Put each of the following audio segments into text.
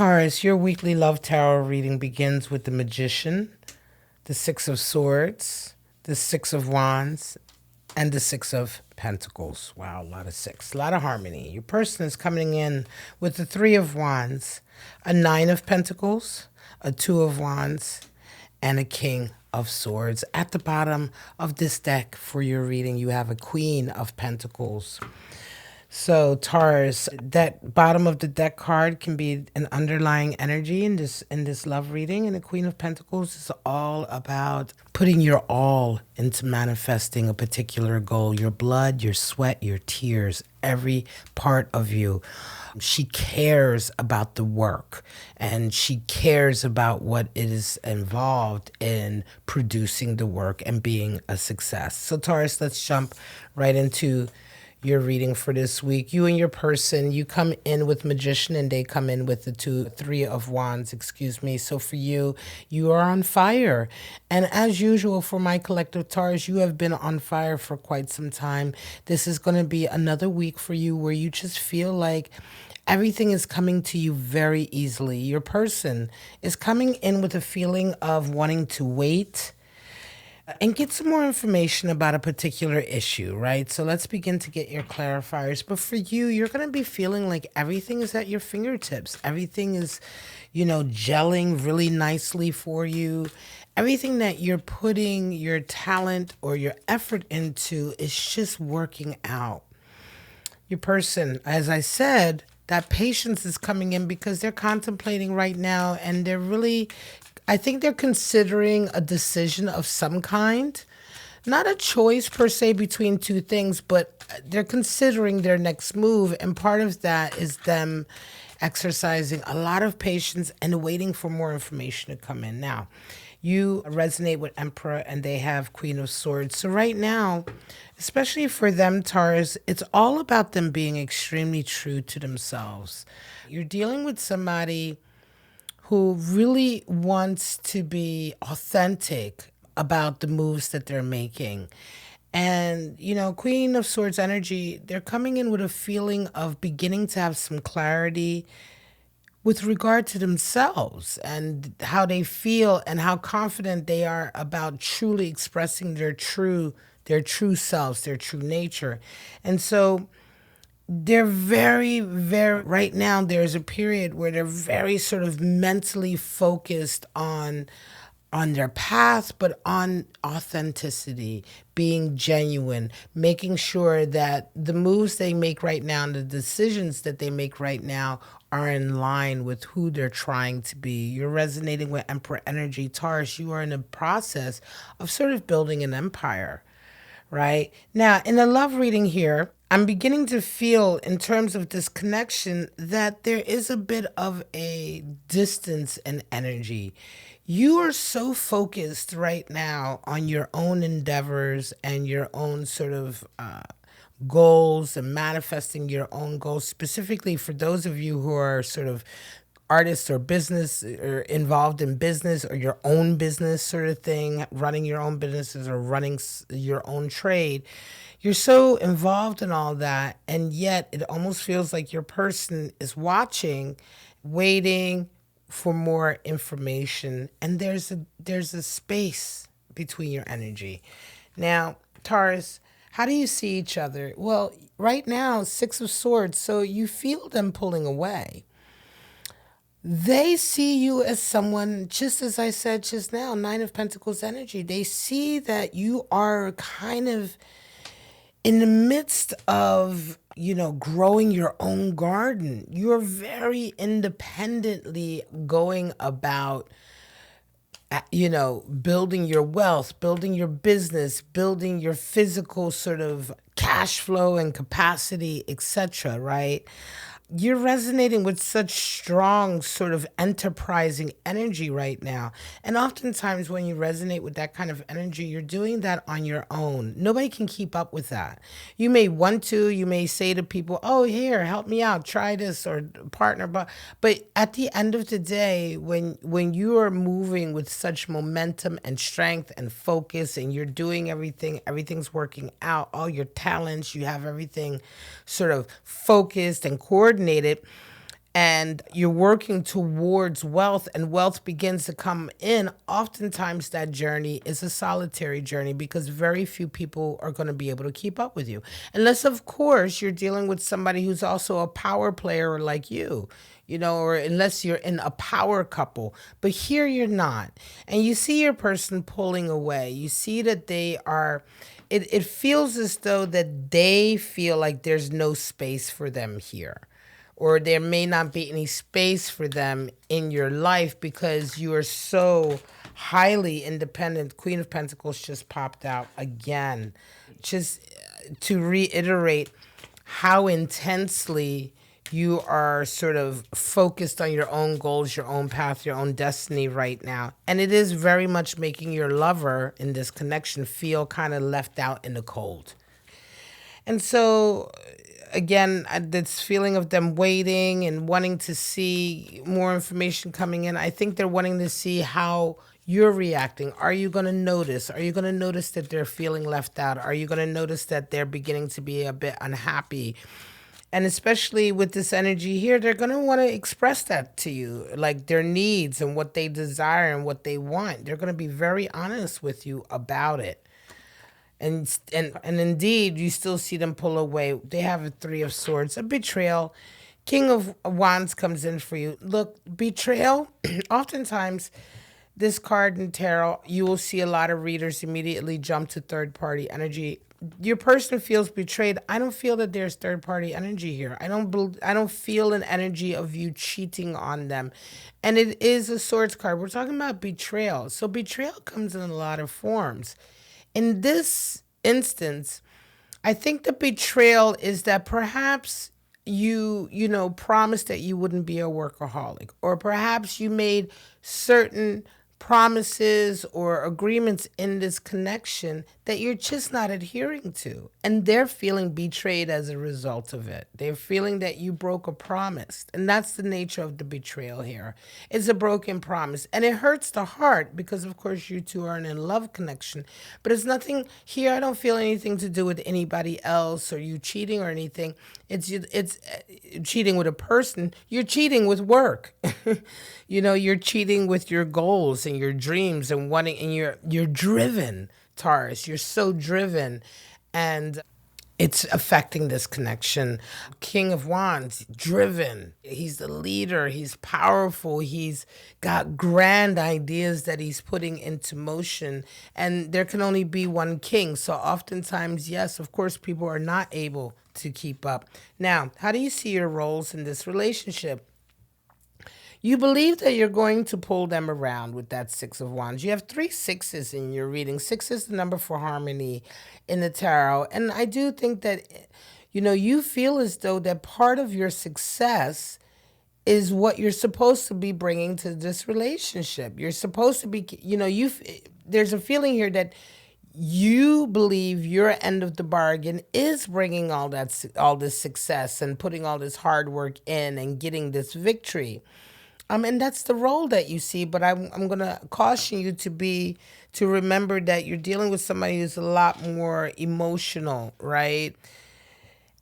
Taurus, your weekly love tarot reading begins with the Magician, the Six of Swords, the Six of Wands, and the Six of Pentacles. Wow, a lot of six, a lot of harmony. Your person is coming in with the Three of Wands, a Nine of Pentacles, a Two of Wands, and a King of Swords. At the bottom of this deck for your reading, you have a Queen of Pentacles. So Taurus, that bottom of the deck card can be an underlying energy in this love reading, and the Queen of Pentacles is all about putting your all into manifesting a particular goal. Your blood, your sweat, your tears, every part of you. She cares about the work, and she cares about what is involved in producing the work and being a success. So Taurus, let's jump right into your reading for this week. You and your person, you come in with Magician and they come in with the Three of Wands, excuse me. So for you, you are on fire. And as usual for my collective Taurus, you have been on fire for quite some time. This is going to be another week for you where you just feel like everything is coming to you very easily. Your person is coming in with a feeling of wanting to wait and get some more information about a particular issue, right? So let's begin to get your clarifiers. But for you, you're going to be feeling like everything is at your fingertips. Everything is, gelling really nicely for you. Everything that you're putting your talent or your effort into is just working out. Your person, as I said, that patience is coming in because they're contemplating right now, and I think they're considering a decision of some kind. Not a choice per se between two things, but they're considering their next move. And part of that is them exercising a lot of patience and waiting for more information to come in. Now, you resonate with Emperor and they have Queen of Swords. So right now, especially for them, Taurus, it's all about them being extremely true to themselves. You're dealing with somebody who really wants to be authentic about the moves that they're making. And, Queen of Swords energy, they're coming in with a feeling of beginning to have some clarity with regard to themselves and how they feel and how confident they are about truly expressing their true selves, their true nature. And so they're very, very, right now there's a period where they're very sort of mentally focused on their path, but on authenticity, being genuine, making sure that the moves they make right now and the decisions that they make right now are in line with who they're trying to be. You're resonating with Emperor energy. Taurus, you are in the process of sort of building an empire, right? Now, in the love reading here, I'm beginning to feel in terms of this connection that there is a bit of a distance in energy. You are so focused right now on your own endeavors and your own sort of goals and manifesting your own goals, specifically for those of you who are sort of artists or business or involved in business or your own business sort of thing, running your own businesses or running your own trade. You're so involved in all that, and yet it almost feels like your person is watching, waiting for more information, and there's a space between your energy. Now, Taurus, how do you see each other? Well, right now, Six of Swords, so you feel them pulling away. They see you as someone, just as I said just now, Nine of Pentacles energy. They see that you are kind of in the midst of, growing your own garden. You're very independently going about, building your wealth, building your business, building your physical sort of cash flow and capacity, etc., right? You're resonating with such strong sort of enterprising energy right now. And oftentimes when you resonate with that kind of energy, you're doing that on your own. Nobody can keep up with that. You may want to, you may say to people, oh, here, help me out, try this or partner. But at the end of the day, when you are moving with such momentum and strength and focus and you're doing everything's working out, all your talents, you have everything sort of focused and coordinated, and you're working towards wealth, and wealth begins to come in, oftentimes that journey is a solitary journey because very few people are going to be able to keep up with you. Unless, of course, you're dealing with somebody who's also a power player like you know, or unless you're in a power couple. But here you're not. And you see your person pulling away. You see that they are, it feels as though that they feel like there's no space for them here, or there may not be any space for them in your life because you are so highly independent. Queen of Pentacles just popped out again. Just to reiterate how intensely you are sort of focused on your own goals, your own path, your own destiny right now. And it is very much making your lover in this connection feel kind of left out in the cold. And so, again, this feeling of them waiting and wanting to see more information coming in, I think they're wanting to see how you're reacting. Are you going to notice? Are you going to notice that they're feeling left out? Are you going to notice that they're beginning to be a bit unhappy? And especially with this energy here, they're going to want to express that to you, like their needs and what they desire and what they want. They're going to be very honest with you about it. And indeed, you still see them pull away. They have a Three of Swords, a betrayal. King of Wands comes in for you. Look, betrayal, oftentimes, this card in tarot, you will see a lot of readers immediately jump to third-party energy. Your person feels betrayed. I don't feel that there's third-party energy here. I don't feel an energy of you cheating on them. And it is a Swords card. We're talking about betrayal. So betrayal comes in a lot of forms. In this instance, I think the betrayal is that perhaps you know, promised that you wouldn't be a workaholic, or perhaps you made certain promises or agreements in this connection that you're just not adhering to. And they're feeling betrayed as a result of it. They're feeling that you broke a promise. And that's the nature of the betrayal here. It's a broken promise. And it hurts the heart because, of course, you two are in a love connection. But it's nothing here. I don't feel anything to do with anybody else or you cheating or anything. It's cheating with a person. You're cheating with work. You know, you're cheating with your goals and your dreams and wanting, and you're driven, Taurus. You're so driven, and it's affecting this connection. King of Wands, driven. He's the leader. He's powerful. He's got grand ideas that he's putting into motion. And there can only be one king. So oftentimes, yes, of course, people are not able to keep up. Now, how do you see your roles in this relationship? You believe that you're going to pull them around with that Six of Wands. You have 3 sixes in your reading. 6 is the number for harmony in the tarot. And I do think that, you know, you feel as though that part of your success is what you're supposed to be bringing to this relationship. You're supposed to be, you know, there's a feeling here that you believe your end of the bargain is bringing all this success and putting all this hard work in and getting this victory. And that's the role that you see, but I'm going to caution you to remember that you're dealing with somebody who's a lot more emotional, right?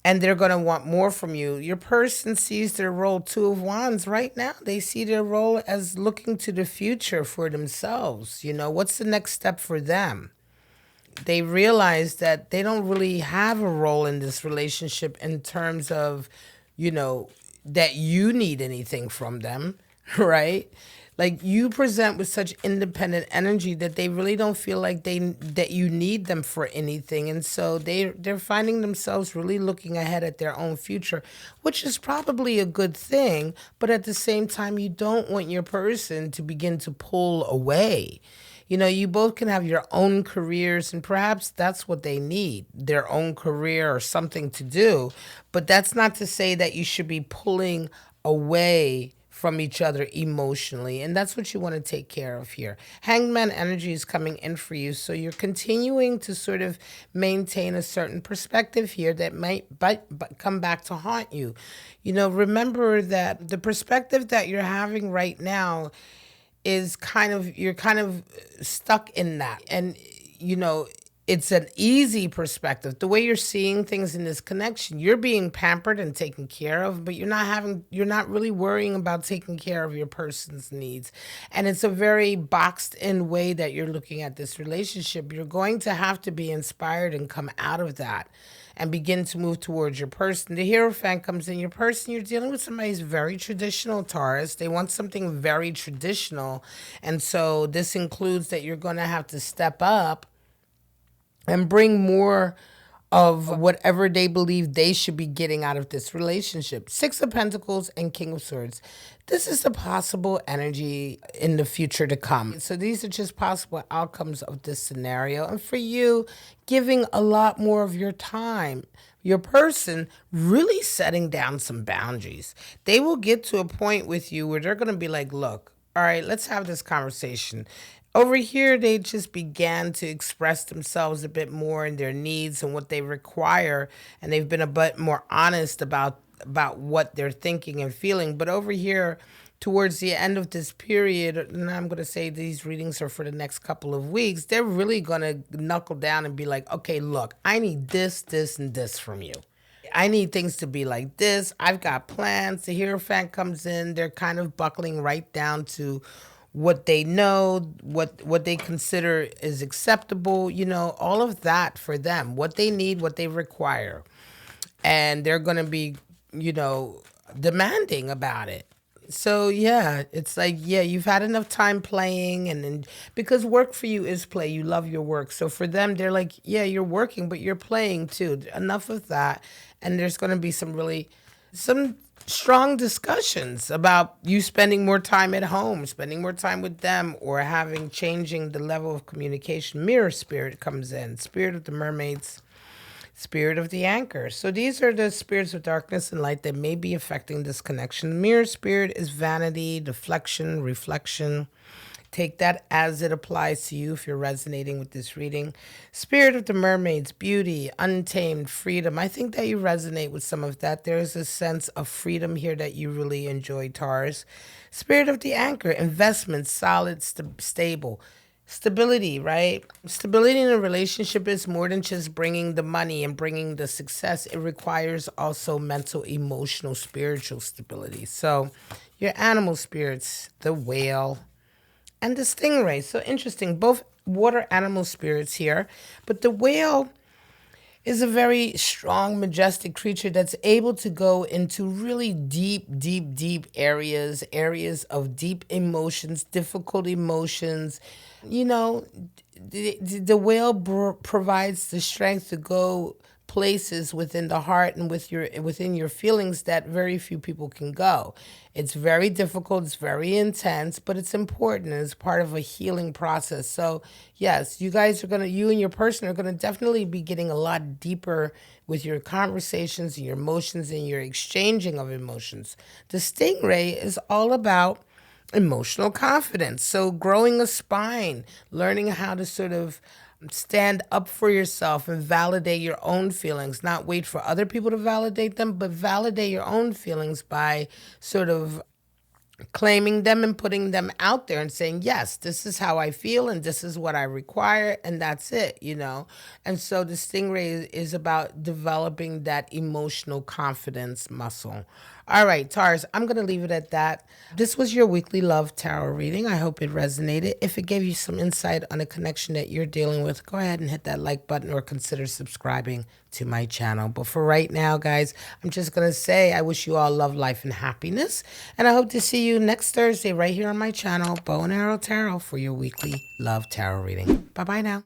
And they're going to want more from you. Your person sees their role, Two of Wands, right now. They see their role as looking to the future for themselves. You know, what's the next step for them? They realize that they don't really have a role in this relationship in terms of, you know, that you need anything from them, right? Like, you present with such independent energy that they really don't feel like that you need them for anything. And so they're finding themselves really looking ahead at their own future, which is probably a good thing. But at the same time, you don't want your person to begin to pull away. You know, you both can have your own careers, and perhaps that's what they need, their own career or something to do. But that's not to say that you should be pulling away from each other emotionally. And that's what you want to take care of here. Hangman energy is coming in for you. So you're continuing to sort of maintain a certain perspective here that might but come back to haunt you. You know, remember that the perspective that you're having right now is you're kind of stuck in that. And, you know, it's an easy perspective. The way you're seeing things in this connection, you're being pampered and taken care of, but you're not really worrying about taking care of your person's needs. And it's a very boxed in way that you're looking at this relationship. You're going to have to be inspired and come out of that and begin to move towards your person. The Hierophant comes in. Your person, you're dealing with somebody who's very traditional, Taurus. They want something very traditional. And so this includes that you're going to have to step up and bring more of whatever they believe they should be getting out of this relationship. Six of Pentacles and King of Swords. This is the possible energy in the future to come. So these are just possible outcomes of this scenario. And for you, giving a lot more of your time. Your person really setting down some boundaries. They will get to a point with you where they're going to be like, look, all right, let's have this conversation. Over here, they just began to express themselves a bit more in their needs and what they require, and they've been a bit more honest about what they're thinking and feeling. But over here, towards the end of this period, and I'm going to say these readings are for the next couple of weeks, they're really going to knuckle down and be like, okay, look, I need this, this, and this from you. I need things to be like this. I've got plans. The Hierophant comes in. They're kind of buckling right down to what they know, what they consider is acceptable, all of that for them, what they need, what they require. And they're going to be, demanding about it. So, yeah, it's like, yeah, you've had enough time playing and because work for you is play. You love your work. So for them, they're like, yeah, you're working, but you're playing too. Enough of that. And there's going to be some strong discussions about you spending more time at home, spending more time with them, or changing the level of communication. Mirror spirit comes in, spirit of the mermaids, spirit of the anchor. So these are the spirits of darkness and light that may be affecting this connection. Mirror spirit is vanity, deflection, reflection. Take that as it applies to you if you're resonating with this reading. Spirit of the mermaids, beauty, untamed, freedom. I think that you resonate with some of that. There is a sense of freedom here that you really enjoy, Taurus. Spirit of the anchor, investment, solid, stable. Stability, right? Stability in a relationship is more than just bringing the money and bringing the success. It requires also mental, emotional, spiritual stability. So your animal spirits, the whale, and the stingray. So interesting. Both water animal spirits here. But the whale is a very strong, majestic creature that's able to go into really deep, deep, deep areas of deep emotions, difficult emotions. The whale provides the strength to go places within the heart and within your feelings that very few people can go. It's very difficult, it's very intense, but it's important and it's part of a healing process. So yes, you and your person are gonna definitely be getting a lot deeper with your conversations and your emotions and your exchanging of emotions. The stingray is all about emotional confidence. So growing a spine, learning how to sort of stand up for yourself and validate your own feelings, not wait for other people to validate them, but validate your own feelings by sort of claiming them and putting them out there and saying, yes, this is how I feel and this is what I require and that's it, And so the stingray is about developing that emotional confidence muscle. All right, Taurus, I'm going to leave it at that. This was your weekly love tarot reading. I hope it resonated. If it gave you some insight on a connection that you're dealing with, go ahead and hit that like button or consider subscribing to my channel. But for right now, guys, I'm just going to say I wish you all love, life, and happiness. And I hope to see you next Thursday right here on my channel, Bow and Arrow Tarot, for your weekly love tarot reading. Bye-bye now.